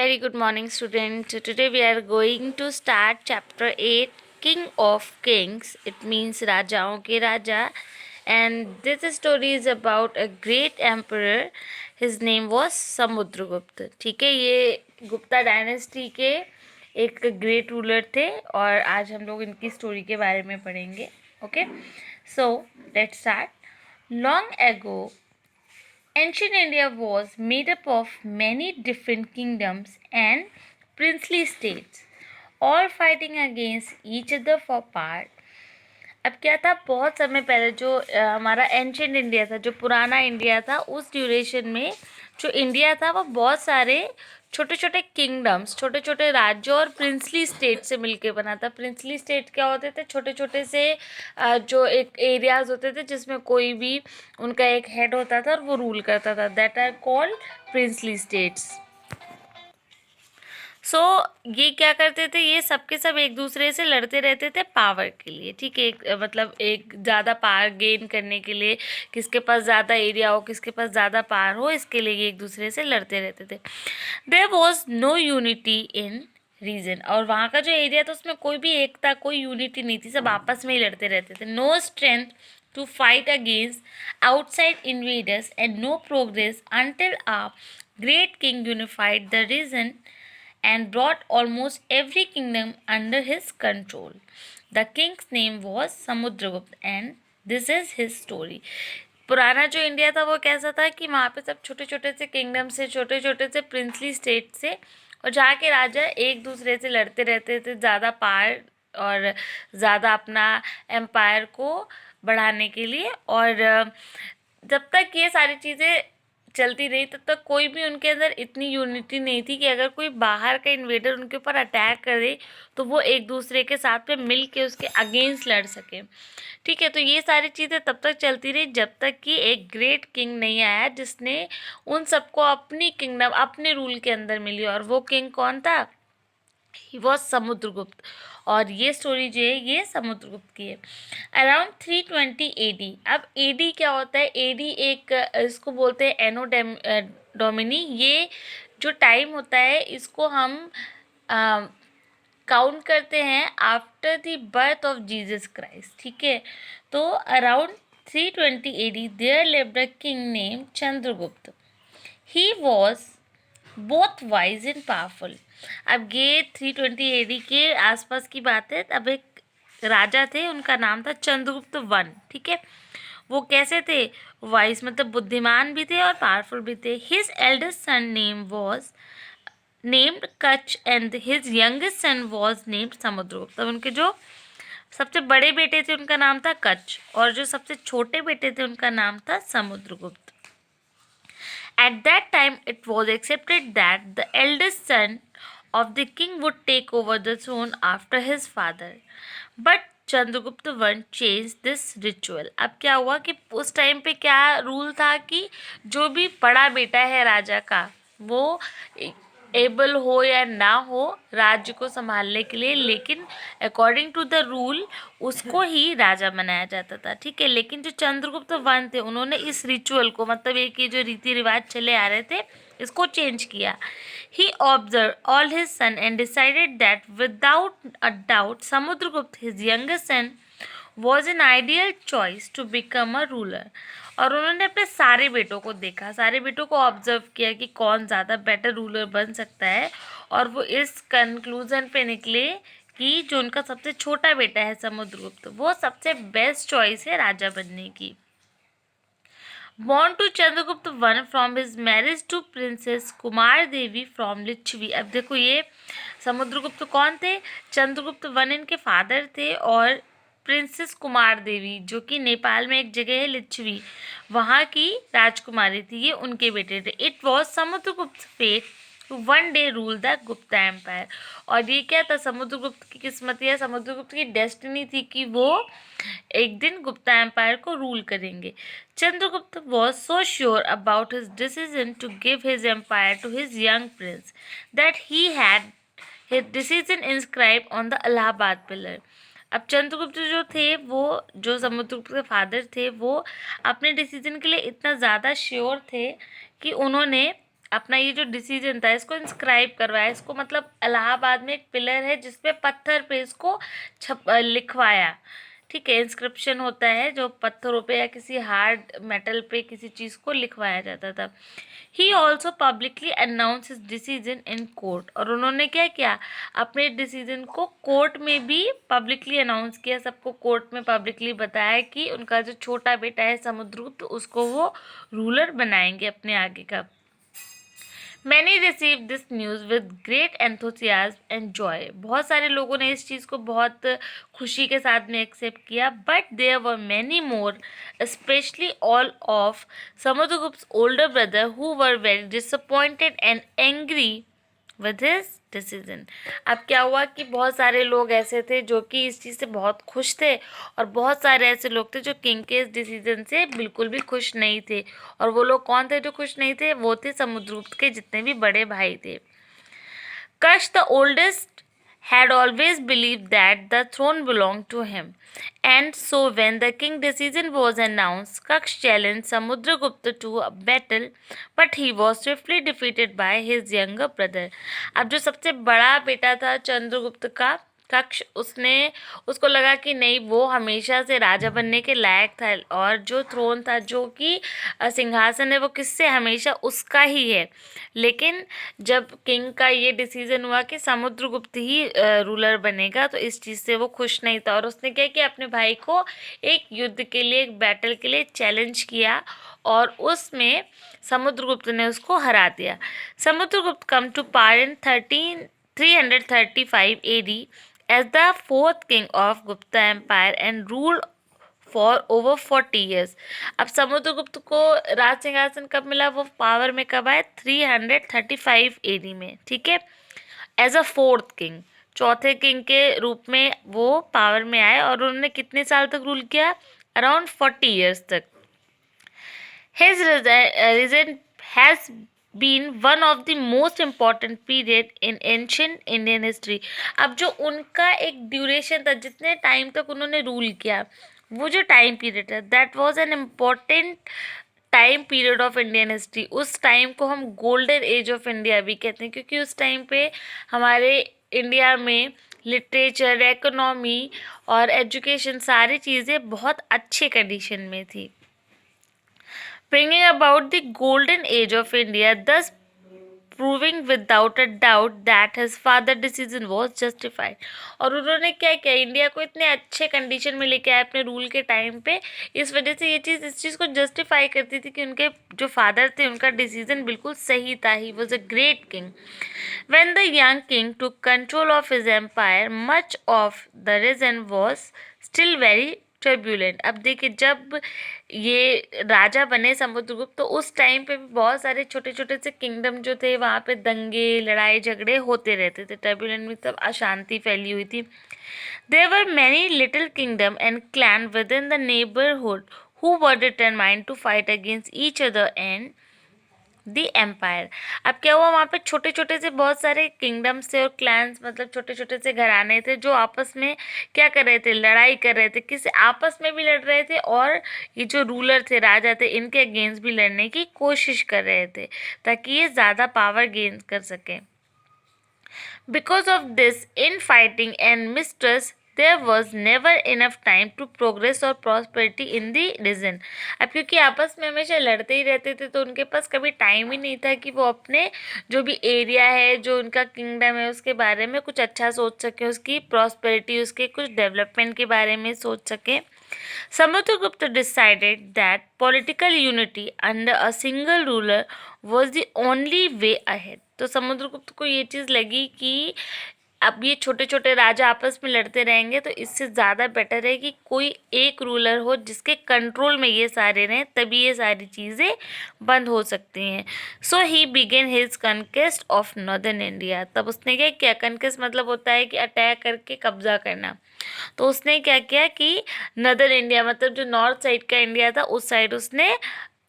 Very good morning, student. Today we are going to start chapter 8, King of Kings. It means राजाओं के राजा. And this story is about a great emperor. His name was Samudragupta. ठीक है, ये Gupta dynasty के एक great ruler थे और आज हम लोग इनकी स्टोरी के बारे में पढ़ेंगे. Okay, so let's start. Long ago, ancient India was made up of many different kingdoms and princely states, all fighting against each other for power. अब क्या था, बहुत समय पहले जो हमारा एंशियंट इंडिया था, जो पुराना इंडिया था, उस ड्यूरेशन में जो इंडिया था वो बहुत सारे छोटे छोटे किंगडम्स, छोटे छोटे राज्यों और प्रिंसली स्टेट से मिलके बना था. प्रिंसली स्टेट क्या होते थे? छोटे छोटे से जो एक एरियाज होते थे जिसमें कोई भी उनका एक हेड होता था और वो रूल करता था. That are called princely states. ये क्या करते थे? ये सबके सब एक दूसरे से लड़ते रहते थे पावर के लिए. ठीक है, मतलब एक ज़्यादा पावर गेन करने के लिए, किसके पास ज़्यादा एरिया हो, किसके पास ज़्यादा पावर हो, इसके लिए ये एक दूसरे से लड़ते रहते थे. There was no unity in region. और वहाँ का जो एरिया था उसमें कोई भी एकता, कोई यूनिटी नहीं थी, सब आपस में ही लड़ते रहते थे. No strength to fight against outside invaders and no progress until a great king unified the region and brought almost every kingdom under his control. The king's name was Samudragupta and this is his story. पुराना जो India था वो कैसा था कि वहाँ पे सब छोटे छोटे से किंगडम से, छोटे छोटे से प्रिंसली स्टेट से, और जहाँ के राजा एक दूसरे से लड़ते रहते थे ज़्यादा पावर और ज़्यादा अपना एम्पायर को बढ़ाने के लिए. और जब तक ये सारी चीज़ें चलती रही तब तक कोई भी उनके अंदर इतनी यूनिटी नहीं थी कि अगर कोई बाहर का इन्वेडर उनके ऊपर अटैक करे तो वो एक दूसरे के साथ में मिल के उसके अगेंस्ट लड़ सके. ठीक है, तो ये सारी चीज़ें तब तक चलती रही जब तक कि एक ग्रेट किंग नहीं आया जिसने उन सबको अपनी किंगडम, अपने रूल के अंदर मिली. और वो किंग कौन था? He was Samudragupta. और ये स्टोरी जो है ये समुद्रगुप्त की है. Around 320 AD. अब AD क्या होता है? AD एक इसको बोलते हैं एनो डोमिनी. ये जो टाइम होता है इसको हम काउंट करते हैं after the birth of Jesus Christ. ठीक है, तो around 320 AD there lived a king name Chandragupta. He was both wise and powerful. अब ये 320 AD के आसपास की बात है. अब एक राजा थे, उनका नाम था चंद्रगुप्त वन. ठीक है, वो कैसे थे? वाइज मतलब बुद्धिमान भी थे और पावरफुल भी थे. His eldest son name was named Kutch and his youngest son was named Samudragupta. अब उनके जो सबसे बड़े बेटे थे उनका नाम था कच्छ और जो सबसे छोटे बेटे थे उनका नाम था Samudragupta. At that time, it was accepted that the eldest son of the king would take over the throne after his father. But Chandragupta one change this ritual. अब क्या हुआ कि उस टाइम पे क्या रूल था कि जो भी बड़ा बेटा है राजा का वो एबल हो या ना हो राज्य को संभालने के लिए, लेकिन अकॉर्डिंग टू द रूल उसको ही राजा बनाया जाता था. ठीक है, लेकिन जो चंद्रगुप्त वन थे उन्होंने इस रिचुअल को, मतलब एक ये जो रीति रिवाज चले आ रहे थे, इसको चेंज किया. He observe all his son and decided that without a doubt Samudragupta his youngest son was an ideal choice to become a ruler. और उन्होंने अपने सारे बेटों को देखा, सारे बेटों को ऑब्जर्व किया कि कौन ज़्यादा बेटर रूलर बन सकता है. और वो इस कंक्लूजन पे निकले कि जो उनका सबसे छोटा बेटा है समुद्रगुप्त, वो सबसे बेस्ट चॉइस है राजा बनने की. Born to Chandragupta one from his marriage to princess Kumar Devi from Licchavi. अब देखो ये समुद्रगुप्त कौन थे? चंद्रगुप्त वन इनके फादर थे और प्रिंसेस कुमार देवी जो कि नेपाल में एक जगह है लिच्छवी, वहाँ की राजकुमारी थी, ये उनके बेटे थे. It was Samudragupta fate to one day rule the Gupta empire. और ये क्या था? समुद्रगुप्त की किस्मत या समुद्रगुप्त की डेस्टिनी थी कि वो एक दिन गुप्ता एम्पायर को रूल करेंगे. Chandragupta was so sure about his decision to give his empire to his young prince that he had his decision inscribe on the Allahabad pillar. अब चंद्रगुप्त जो थे, वो जो समुद्रगुप्त के फादर थे, वो अपने डिसीजन के लिए इतना ज़्यादा श्योर थे कि उन्होंने अपना ये जो डिसीजन था इसको इंस्क्राइब करवाया, इसको मतलब इलाहाबाद में एक पिलर है जिसपे पत्थर पे इसको लिखवाया, ठीक है। इंस्क्रिप्शन होता है जो पत्थरों पे या किसी हार्ड मेटल पे किसी चीज़ को लिखवाया जाता था। He also publicly announce his decision in court, और उन्होंने क्या किया, अपने डिसीजन को कोर्ट में भी पब्लिकली अनाउंस किया, सबको कोर्ट में पब्लिकली बताया कि उनका जो छोटा बेटा है समुद्रगुप्त उसको वो रूलर बनाएंगे अपने आगे का। Many received this news with great enthusiasm and joy. बहुत सारे लोगों ने इस चीज़ को बहुत खुशी के साथ में एक्सेप्ट किया, but there were many more, especially all of Samudragupta's older brother, who were very disappointed and angry with his decision. अब क्या हुआ कि बहुत सारे लोग ऐसे थे जो कि इस चीज़ से बहुत खुश थे, और बहुत सारे ऐसे लोग थे जो किंग के इस डिसीजन से बिल्कुल भी खुश नहीं थे। और वो लोग कौन थे जो खुश नहीं थे? वो थे समुद्रगुप्त के जितने भी बड़े भाई थे। कश the oldest had always believed that the throne belonged to him, and so when the king's decision was announced, Kaksh challenged Samudragupta to a battle, but he was swiftly defeated by his younger brother. अब जो सबसे बड़ा बेटा था चंद्रगुप्त का, कक्ष, उसको लगा कि नहीं, वो हमेशा से राजा बनने के लायक था, और जो थ्रोन था, जो कि सिंहासन है, वो किससे, हमेशा उसका ही है। लेकिन जब किंग का ये डिसीजन हुआ कि समुद्रगुप्त ही रूलर बनेगा, तो इस चीज़ से वो खुश नहीं था, और उसने क्या किया, अपने भाई को एक युद्ध के लिए, एक बैटल के लिए चैलेंज किया, और उसमें समुद्रगुप्त ने उसको हरा दिया। Samudragupta come to power in 335 AD as the fourth king of Gupta Empire and ruled for over 40 years. अब समुद्रगुप्त को राज सिंहासन कब मिला, वो पावर में कब आए? 335 AD में, ठीक है। एज अ फोर्थ किंग, चौथे किंग के रूप में वो पावर में आए, और उन्होंने कितने साल तक रूल किया? अराउंड 40 ईयर्स तक। His reign has been one of the most important period in ancient Indian history. अब जो उनका एक ड्यूरेशन था, जितने टाइम तक उन्होंने रूल किया, वो जो टाइम पीरियड है, that was an important time period of Indian history. उस टाइम को हम गोल्डन एज ऑफ इंडिया भी कहते हैं, क्योंकि उस टाइम पे हमारे इंडिया में लिटरेचर, इकोनॉमी और एजुकेशन, सारी चीज़ें बहुत अच्छे कंडीशन में थी, bringing about the golden age of India, thus proving without a doubt that his father's decision was justified. और उन्होंने क्या किया, इंडिया को इतने अच्छे कंडीशन में लेके आए अपने रूल के टाइम पे, इस वजह से ये चीज़ इस चीज़ को जस्टिफाई करती थी कि उनके जो फादर थे उनका डिसीजन बिल्कुल सही था। ही was a great king. When the young king took control of his empire, much of the region was still very turbulent. अब देखिए, जब ये राजा बने समुद्रगुप्त, तो उस टाइम पे भी बहुत सारे छोटे छोटे से किंगडम जो थे, वहाँ पे दंगे, लड़ाई झगड़े होते रहते थे। टर्ब्यूलेंट में तब अशांति फैली हुई थी। There were many little kingdom and clan within the neighbourhood who were determined to fight against each other and the empire. अब क्या हुआ, वहाँ पे छोटे छोटे से बहुत सारे किंगडम्स थे और क्लैंस, मतलब छोटे छोटे से घराने थे, जो आपस में क्या कर रहे थे, लड़ाई कर रहे थे, किसी आपस में भी लड़ रहे थे, और ये जो रूलर थे, राजा थे, इनके अगेंस्ट भी लड़ने की कोशिश कर रहे थे, ताकि ये ज़्यादा पावर गेन कर सकें। Because of this infighting and mistrust there was never enough time to progress और प्रॉस्पेरिटी इन दी रीजन। अब क्योंकि आपस में हमेशा लड़ते ही रहते थे, तो उनके पास कभी टाइम ही नहीं था कि वो अपने जो भी एरिया है, जो उनका किंगडम है, उसके बारे में कुछ अच्छा सोच सकें, उसकी प्रॉस्पेरिटी, उसके कुछ डेवलपमेंट के बारे में सोच सकें। Samudragupta decided that political unity under a single ruler was the only way ahead. तो समुद्रगुप्त को ये चीज़ लगी कि अब ये छोटे छोटे राजा आपस में लड़ते रहेंगे, तो इससे ज़्यादा बेटर है कि कोई एक रूलर हो जिसके कंट्रोल में ये सारे रहें, तभी ये सारी चीज़ें बंद हो सकती हैं। So he began his conquest of northern India. तब उसने क्या किया, कनकेस्ट मतलब होता है कि अटैक करके कब्जा करना। तो उसने क्या किया कि नदर इंडिया, मतलब जो नॉर्थ साइड का इंडिया था, उस साइड उसने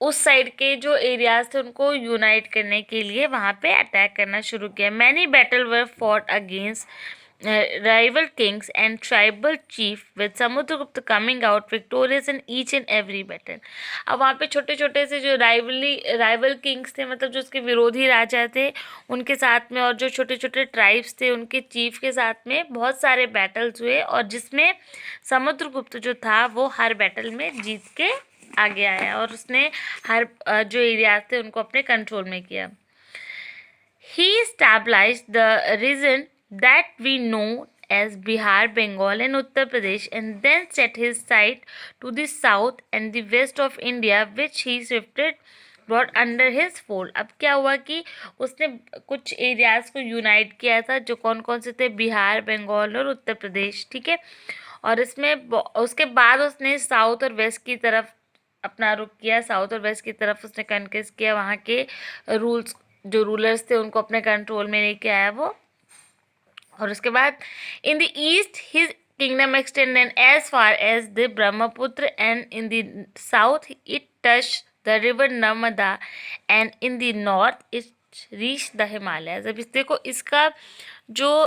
उस साइड के जो एरियाज थे उनको यूनाइट करने के लिए वहाँ पे अटैक करना शुरू किया। Many battle were fought against rival kings and tribal chief with Samudragupta coming out victorious in each and every battle. अब वहाँ पे छोटे छोटे से जो राइवल किंग्स थे, मतलब जो उसके विरोधी राजा थे, उनके साथ में, और जो छोटे छोटे ट्राइब्स थे उनके चीफ के साथ में बहुत सारे बैटल्स हुए, और जिसमें समुद्रगुप्त जो था वो हर बैटल में जीत के आगे आया और उसने हर जो एरियाज थे उनको अपने कंट्रोल में किया. He established the region that we know as Bihar, Bengal and Uttar Pradesh, and then set his sight to the south and the west of India, which he shifted brought under his fold. अब क्या हुआ कि उसने कुछ areas को unite किया था, जो कौन कौन से थे, बिहार, बंगाल और उत्तर प्रदेश, ठीक है. और इसमें उसके बाद उसने साउथ और वेस्ट की तरफ अपना रुख किया, साउथ और वेस्ट की तरफ उसने कन्क्वेस्ट किया, वहाँ के रूल्स जो रूलर्स थे उनको अपने कंट्रोल में लेके आया वो. और उसके बाद in the east his kingdom extended as far as the Brahmaputra, and in the south it touch the river Narmada, and in the north it reach the Himalayas. अब इस देखो इसका जो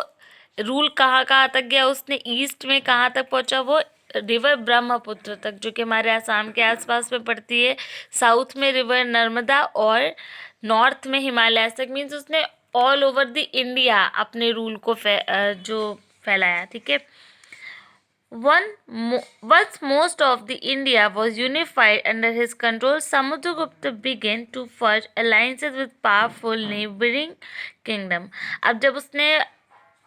रूल कहाँ कहाँ तक गया, उसने ईस्ट में कहाँ तक पहुँचा, वो रिवर ब्रह्मपुत्र तक, जो कि हमारे आसाम के आसपास में पड़ती है, साउथ में रिवर नर्मदा और नॉर्थ में हिमालय तक. मीन्स उसने ऑल ओवर द इंडिया अपने रूल को जो फैलाया, ठीक है. Once most of the India was unified under his control, Samudragupta began to forge alliances with powerful neighboring kingdom. अब जब उसने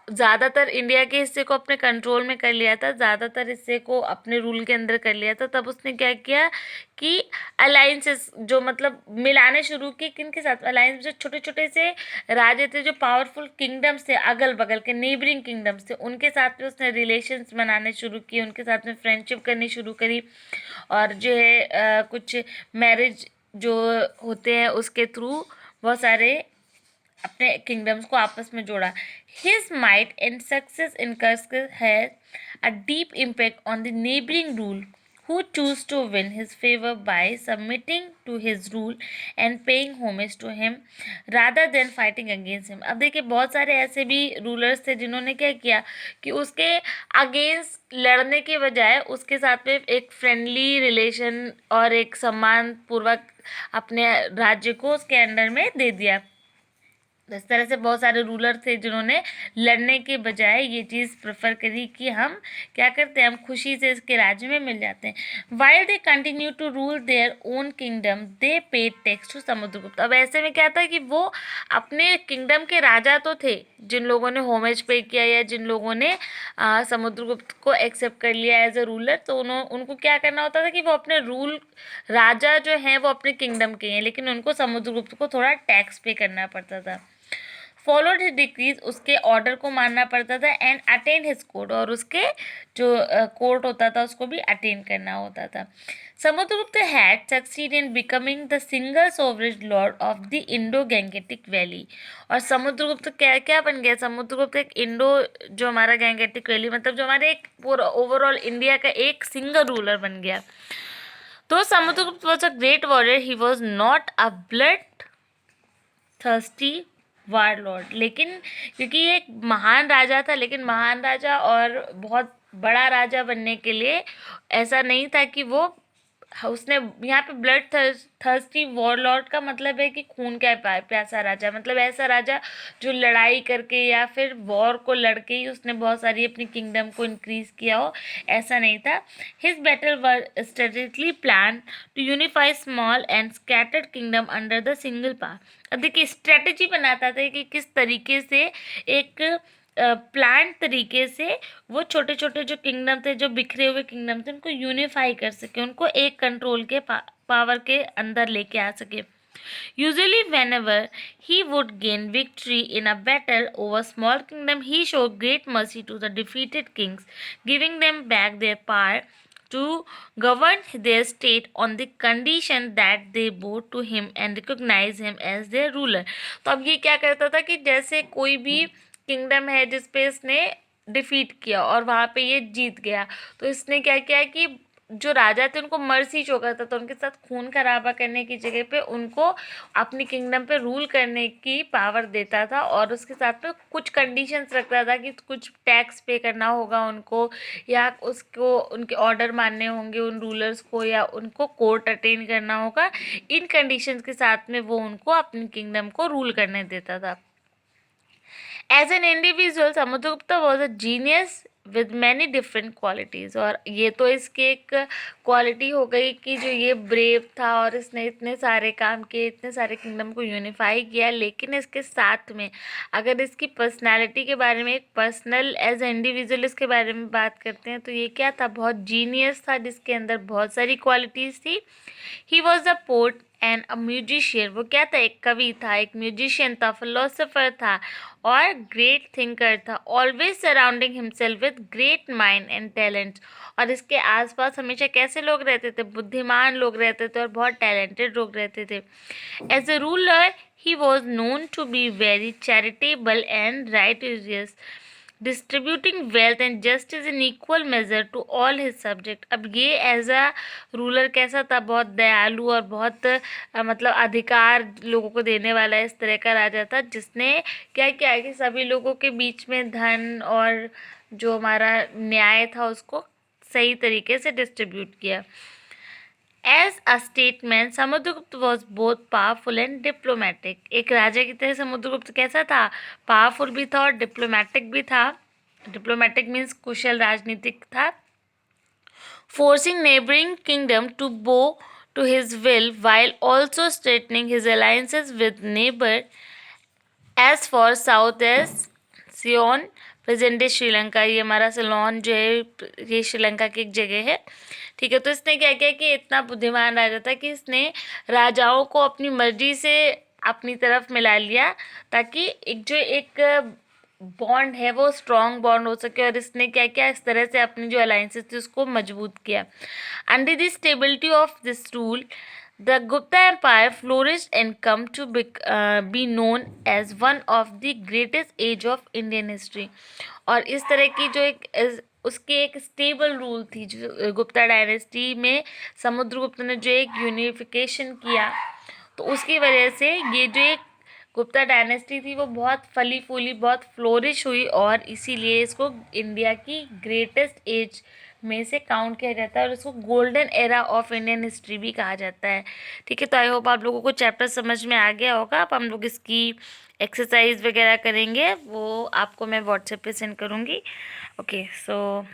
ज़्यादातर इंडिया के हिस्से को अपने कंट्रोल में कर लिया था, ज़्यादातर हिस्से को अपने रूल के अंदर कर लिया था, तब उसने क्या किया कि अलाइंसेस जो मतलब मिलाने शुरू किए. किन के साथ अलाइंस? जो छोटे छोटे से राज्य थे, जो पावरफुल किंगडम्स थे, अगल बगल के नेबरिंग किंगडम्स थे, उनके साथ में उसने रिलेशंस बनाने शुरू किए, उनके साथ में फ्रेंडशिप करनी शुरू करी, और जो है कुछ मैरिज जो होते हैं उसके थ्रू बहुत सारे अपने किंगडम्स को आपस में जोड़ा. His might and success in Kursk had a deep impact on the neighboring rule, who chose to win his favor by submitting to his rule and paying homage to him rather than fighting against him. अब देखिए बहुत सारे ऐसे भी rulers थे जिन्होंने क्या किया कि उसके अगेंस्ट लड़ने के बजाय उसके साथ में एक फ्रेंडली रिलेशन और एक सम्मान पूर्वक अपने राज्य को उसके अंडर में दे दिया. इस तरह से बहुत सारे रूलर थे जिन्होंने लड़ने के बजाय ये चीज़ प्रेफर करी कि हम क्या करते हैं, हम खुशी से इसके राज्य में मिल जाते हैं. While they continue to rule their own kingdom they paid tax to Samudragupta. अब ऐसे में क्या था कि वो अपने किंगडम के राजा तो थे, जिन लोगों ने होमेज पे किया या जिन लोगों ने समुद्रगुप्त को एक्सेप्ट कर लिया एज अ रूलर, तो उनको क्या करना होता था कि वो अपने रूल राजा जो हैं वो अपने किंगडम के हैं, लेकिन उनको समुद्रगुप्त को थोड़ा टैक्स पे करना पड़ता था. फॉलोड हिज डिक्रीज, उसके ऑर्डर को मानना पड़ता था, एंड अटेंड हिज कोर्ट, और उसके जो कोर्ट होता था उसको भी अटेंड करना होता था. Samudragupta had succeed in becoming the single sovereign Lord of the Indo Gangetic valley. और समुद्रगुप्त क्या क्या बन गया? समुद्रगुप्त एक इंडो जो हमारा गैंगेटिक वैली मतलब जो हमारे एक पूरा ओवरऑल इंडिया का एक सिंगल रूलर बन गया. तो Samudragupta was a great warrior, he was not a blood thirsty war Lord. लेकिन क्योंकि ये एक महान राजा था, लेकिन महान राजा और बहुत बड़ा राजा बनने के लिए ऐसा नहीं था कि वो उसने यहाँ पे ब्लड थर्स्टी वॉरलॉर्ड का मतलब है कि खून का प्यासा राजा, मतलब ऐसा राजा जो लड़ाई करके या फिर वॉर को लड़के ही उसने बहुत सारी अपनी किंगडम को इंक्रीज किया हो, ऐसा नहीं था. His battle were strategically plan to unify small and scattered kingdom under the single power. अब देखिए स्ट्रेटेजी बनाता था कि किस तरीके से एक प्लान तरीके से वो छोटे छोटे जो किंगडम थे, जो बिखरे हुए किंगडम थे, उनको यूनिफाई कर सके, उनको एक कंट्रोल के पावर के अंदर लेके आ सके. Usually whenever he would gain victory in a battle over small kingdom, he showed great mercy to the defeated kings, giving them back their power to govern their state on the condition that they bow to him and recognize him as their ruler. तो अब ये क्या करता था कि जैसे कोई भी किंगडम है जिस पे इसने डिफीट किया और वहाँ पे ये जीत गया, तो इसने क्या किया कि जो राजा थे उनको मर्सी शो करता था, उनके साथ खून खराबा करने की जगह पे उनको अपनी किंगडम पे रूल करने की पावर देता था, और उसके साथ में कुछ कंडीशंस रखता था कि कुछ टैक्स पे करना होगा उनको, या उसको उनके ऑर्डर मानने होंगे उन रूलर्स को, या उनको कोर्ट अटेंड करना होगा। इन कंडीशंस के साथ में वो उनको अपनी किंगडम को रूल करने देता था। As an individual Samudragupta was a genius with many different qualities. और ये तो इसकी एक क्वालिटी हो गई कि जो ये ब्रेव था और इसने इतने सारे काम किए, इतने सारे किंगडम को यूनिफाई किया, लेकिन इसके साथ में अगर इसकी पर्सनालिटी के बारे में, एक पर्सनल एज ए इंडिविजुअल इसके बारे में बात करते हैं तो ये क्या था, बहुत जीनियस था, जिसके अंदर बहुत सारी क्वालिटीज़ थी। He was a poet and a musician. वो क्या था, एक कवि था, एक म्यूजिशियन था, फिलोसोफर था और ग्रेट थिंकर था। Always surrounding himself with great mind and talent. और इसके आसपास हमेशा कैसे लोग रहते थे, बुद्धिमान लोग रहते थे और बहुत टैलेंटेड लोग रहते थे। As a ruler he was known to be very charitable and righteous, distributing wealth and justice in equal measure to all his subject. अब ये एज अ रूलर कैसा था, बहुत दयालु और बहुत मतलब अधिकार लोगों को देने वाला इस तरह का राजा था, जिसने क्या किया है कि सभी लोगों के बीच में धन और जो हमारा न्याय था उसको सही तरीके से डिस्ट्रीब्यूट किया। As a statesman Samudragupta was both powerful and diplomatic. एक राजा की तरह समुद्रगुप्त कैसा था, पावरफुल भी था और डिप्लोमेटिक भी था। डिप्लोमेटिक मीन्स कुशल राजनीतिक था। Forcing neighboring kingdom to bow to his will while also strengthening his alliances with neighbor as far south as Ceylon, present day Sri Lanka. ये हमारा सिलोन जो है ये श्रीलंका की एक जगह है, ठीक है। तो इसने क्या किया कि इतना बुद्धिमान राजा था कि इसने राजाओं को अपनी मर्जी से अपनी तरफ मिला लिया, ताकि एक बॉन्ड है वो स्ट्रॉन्ग बॉन्ड हो सके। और इसने क्या किया, इस तरह से अपनी जो अलायंसेस थी उसको मजबूत किया। Under the stability of this rule the Gupta empire flourished and come to be known as one of the greatest age of Indian history. और इस तरह की जो उसकी एक स्टेबल रूल थी, जो गुप्ता डायनेस्टी में समुद्रगुप्त ने जो एक यूनिफिकेशन किया, तो उसकी वजह से ये जो एक गुप्ता डायनेस्टी थी वो बहुत फली फूली, बहुत फ्लोरिश हुई, और इसीलिए इसको इंडिया की ग्रेटेस्ट एज में से काउंट किया जाता है और इसको golden era of Indian history भी कहा जाता है, ठीक है। तो आई होप आप लोगों को चैप्टर समझ में आ गया होगा। अब हम लोग इसकी एक्सरसाइज वगैरह करेंगे, वो आपको मैं व्हाट्सएप पे सेंड करूँगी। ओके, सो